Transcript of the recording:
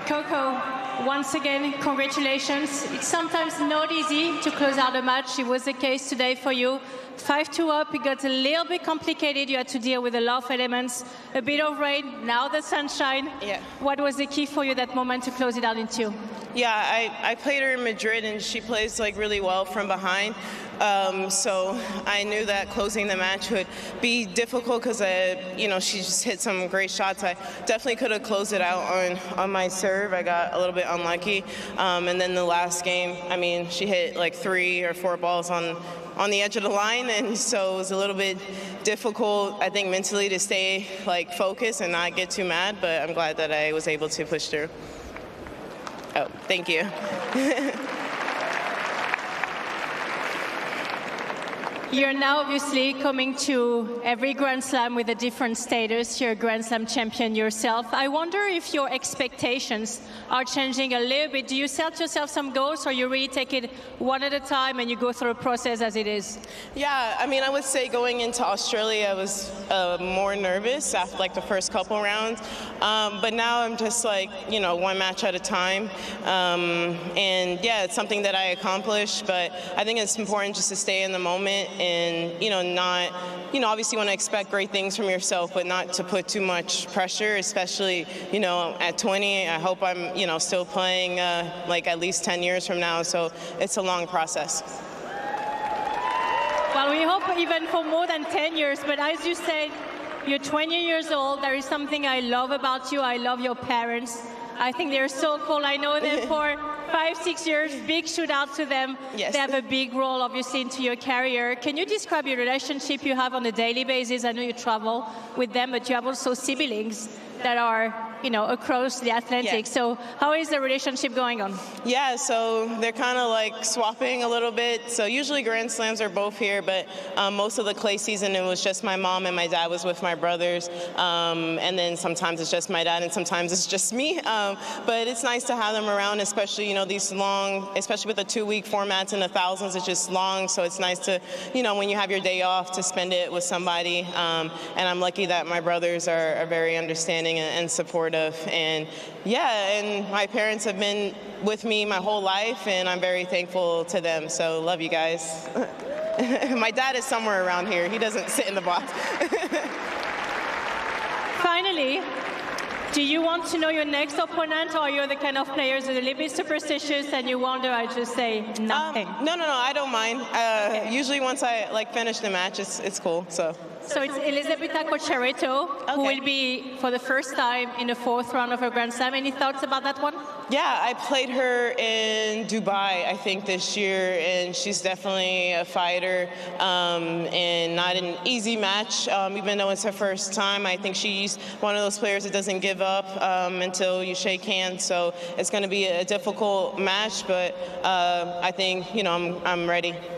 Coco, once again, congratulations. It's sometimes not easy to close out a match. It was the case today for you. 5-2 up, it got a little bit complicated. You had to deal with a lot of elements, a bit of rain, now the sunshine. Yeah. What was the key for you that moment to close it out in two? Yeah, I played her in Madrid, and she plays like really well from behind. So I knew that closing the match would be difficult because she just hit some great shots. I definitely could have closed it out on my serve. I got a little bit unlucky, and then the last game, I mean, she hit like 3 or 4 balls on the edge of the line, and so it was a little bit difficult, I think, mentally to stay like focused and not get too mad. But I'm glad that I was able to push through. Oh, thank you. You're now obviously coming to every Grand Slam with a different status. You're a Grand Slam champion yourself. I wonder if your expectations are changing a little bit. Do you set yourself some goals, or you really take it one at a time and you go through a process as it is? Yeah, I mean, I would say going into Australia, I was more nervous after like the first couple rounds. But now I'm just like, one match at a time. And yeah, it's something that I accomplished, but I think it's important just to stay in the moment and, not, obviously want to expect great things from yourself, but not to put too much pressure, especially, at 20. I hope I'm, still playing like at least 10 years from now. So it's a long process. Well, we hope even for more than 10 years, but as you said, you're 20 years old. There is something I love about you. I love your parents. I think they're so cool. I know them for 5-6 years. Big shout out to them. Yes. They have a big role, obviously, into your career. Can you describe your relationship you have on a daily basis? I know you travel with them, but you have also siblings that are, across the Atlantic. Yeah. So how is the relationship going on? Yeah, so they're kind of like swapping a little bit. So usually Grand Slams are both here, but most of the clay season, it was just my mom, and my dad was with my brothers. And then sometimes it's just my dad, and sometimes it's just me. But it's nice to have them around, especially, these long, especially with the 2-week formats and the thousands, it's just long. So it's nice to, when you have your day off, to spend it with somebody. And I'm lucky that my brothers are very understanding and supportive. And yeah, and my parents have been with me my whole life, and I'm very thankful to them. So love you guys. My dad is somewhere around here. He doesn't sit in the box. Finally, do you want to know your next opponent, or you're the kind of players that are a little bit superstitious and you wonder, I just say nothing? No, I don't mind. Okay. Usually once I finish the match, it's cool. So it's Elisabetta Cocciaretto, who will be, for the first time, in the 4th round of a Grand Slam. Any thoughts about that one? Yeah, I played her in Dubai, I think, this year, and she's definitely a fighter, and not an easy match, even though it's her first time. I think she's one of those players that doesn't give up until you shake hands, so it's going to be a difficult match, but I think, I'm ready.